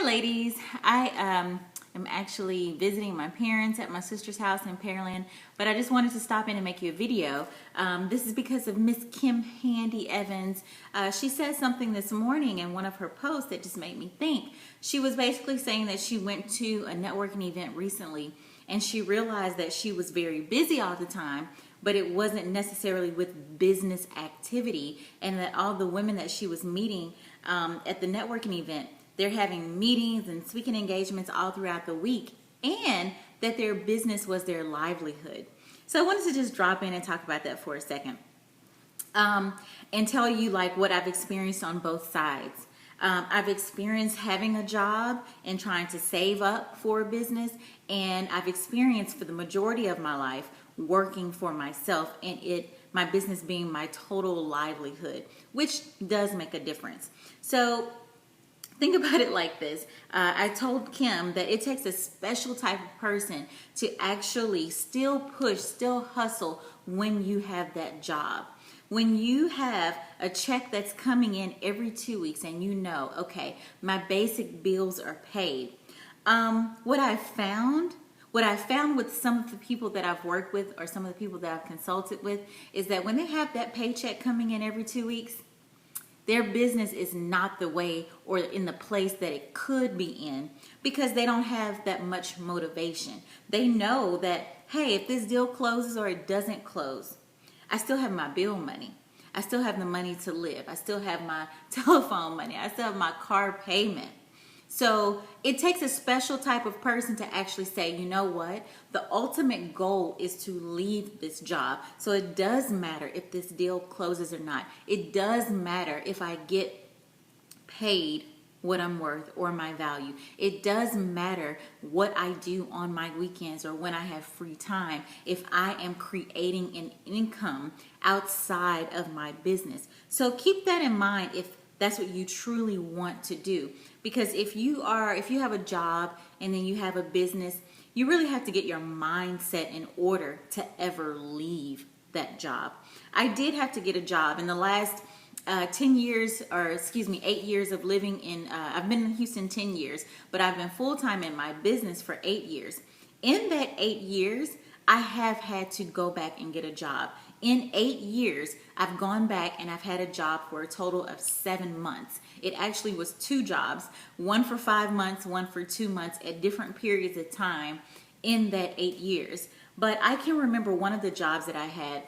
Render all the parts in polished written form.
ladies. I am actually visiting my parents at my sister's house in Pearland, but I just wanted to stop in and make you a video. This is because of Miss Kim Handy Evans. She said something this morning in one of her posts that just made me think. She was basically saying that she went to a networking event recently and she realized that she was very busy all the time, but it wasn't necessarily with business activity, and that all the women that she was meeting at the networking event, they're having meetings and speaking engagements all throughout the week, and that their business was their livelihood. So I wanted to just drop in and talk about that for a second, and tell you like what I've experienced on both sides. I've experienced having a job and trying to save up for a business, and I've experienced for the majority of my life working for myself and my business being my total livelihood, which does make a difference. So think about it like this. I told Kim that it takes a special type of person to actually still push, still hustle when you have that job. When you have a check that's coming in every 2 weeks and you know, okay, my basic bills are paid. What I found with some of the people that I've worked with or some of the people that I've consulted with is that when they have that paycheck coming in every 2 weeks, their business is not the way or in the place that it could be in because they don't have that much motivation. They know that, hey, if this deal closes or it doesn't close, I still have my bill money. I still have the money to live. I still have my telephone money. I still have my car payment. So it takes a special type of person to actually say, you know what? The ultimate goal is to leave this job. So it does matter if this deal closes or not. It does matter if I get paid what I'm worth or my value. It does matter what I do on my weekends or when I have free time if I am creating an income outside of my business. So keep that in mind if that's what you truly want to do. Because if you have a job and then you have a business, you really have to get your mindset in order to ever leave that job. I did have to get a job in the last 8 years of living in, I've been in Houston 10 years, but I've been full-time in my business for 8 years. In that 8 years, I have had to go back and get a job. In 8 years, I've gone back and I've had a job for a total of 7 months. It actually was 2 jobs, one for 5 months, one for 2 months at different periods of time in that 8 years. But I can remember one of the jobs that I had.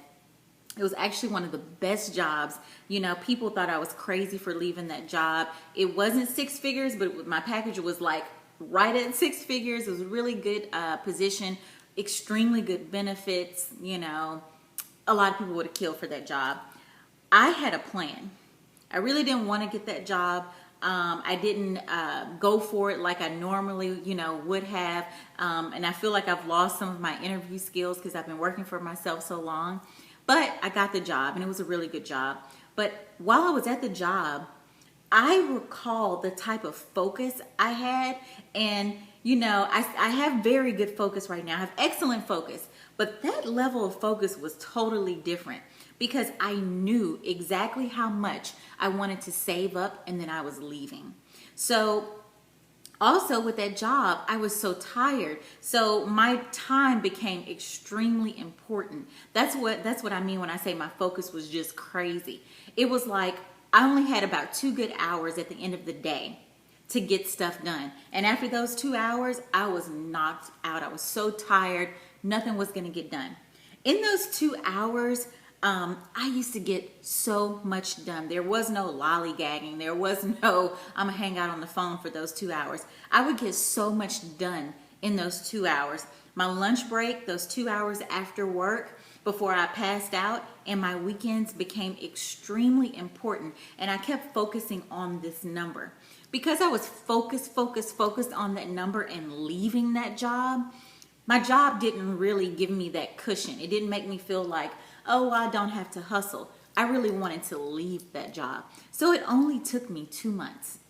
It was actually one of the best jobs. You know, people thought I was crazy for leaving that job. It wasn't 6 figures, but my package was like right at 6 figures. It was a really good position, extremely good benefits. You know, a lot of people would have killed for that job. I had a plan. I really didn't want to get that job. I didn't go for it like I normally, would have. And I feel like I've lost some of my interview skills because I've been working for myself so long. But I got the job and it was a really good job. But while I was at the job, I recall the type of focus I had. And, I have very good focus right now. I have excellent focus. But that level of focus was totally different because I knew exactly how much I wanted to save up and then I was leaving. So also with that job, I was so tired. So my time became extremely important. That's what I mean when I say my focus was just crazy. It was like I only had about 2 good hours at the end of the day to get stuff done. And after those 2 hours, I was knocked out. I was so tired. Nothing was going to get done. In those 2 hours, I used to get so much done. There was no lollygagging. There was no, I'm going to hang out on the phone for those 2 hours. I would get so much done in those 2 hours. My lunch break, those 2 hours after work before I passed out, and my weekends became extremely important. And I kept focusing on this number. Because I was focused on that number and leaving that job, my job didn't really give me that cushion. It didn't make me feel like, oh, I don't have to hustle. I really wanted to leave that job. So it only took me 2 months.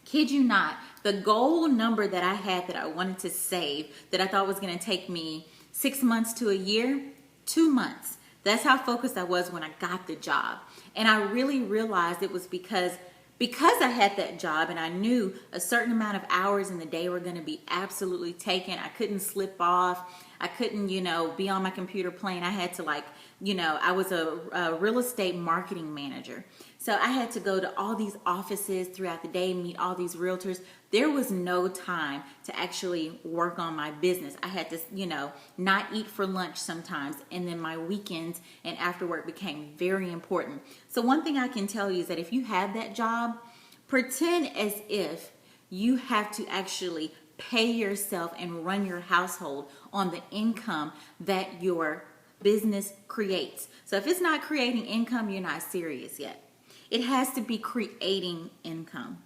Kid you not, the goal number that I had that I wanted to save, that I thought was going to take me 6 months to a year, 2 months. That's how focused I was when I got the job. And I really realized it was because because I had that job and I knew a certain amount of hours in the day were going to be absolutely taken, I couldn't slip off. I couldn't, be on my computer playing. I had to I was a real estate marketing manager. So I had to go to all these offices throughout the day, meet all these realtors. There was no time to actually work on my business. I had to, not eat for lunch sometimes. And then my weekends and after work became very important. So one thing I can tell you is that if you have that job, pretend as if you have to actually pay yourself and run your household on the income that your business creates. So if it's not creating income, you're not serious yet. It has to be creating income.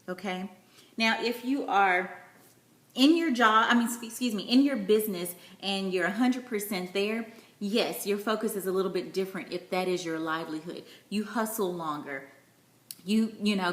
Okay? Now, if you are in your job, in your business and you're 100% there, yes, your focus is a little bit different if that is your livelihood. You hustle longer. You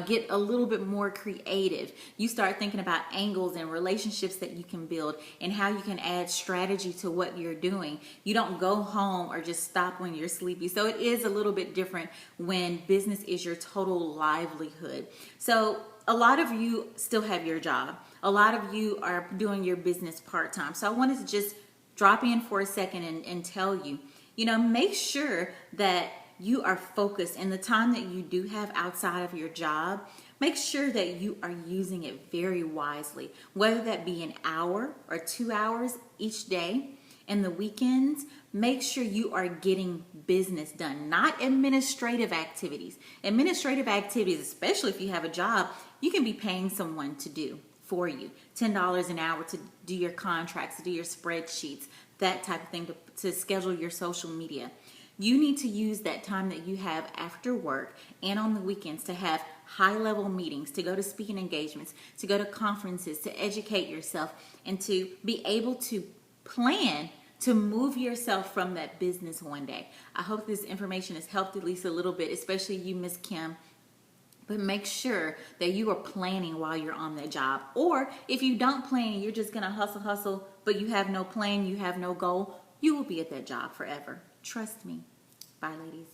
get a little bit more creative. You start thinking about angles and relationships that you can build and how you can add strategy to what you're doing. You don't go home or just stop when you're sleepy. So it is a little bit different when business is your total livelihood. So a lot of you still have your job. A lot of you are doing your business part-time. So I wanted to just drop in for a second and tell you, make sure that you are focused, and the time that you do have outside of your job, make sure that you are using it very wisely, whether that be an hour or 2 hours each day. And the weekends, make sure you are getting business done, not administrative activities. Administrative activities, especially if you have a job, you can be paying someone to do for you. $10 an hour to do your contracts, to do your spreadsheets, that type of thing, to schedule your social media. You need to use that time that you have after work and on the weekends to have high-level meetings, to go to speaking engagements, to go to conferences, to educate yourself, and to be able to plan to move yourself from that business one day. I hope this information has helped at least a little bit, especially you, Miss Kim. But make sure that you are planning while you're on that job. Or if you don't plan, you're just going to hustle, but you have no plan, you have no goal, you will be at that job forever. Trust me. Bye, ladies.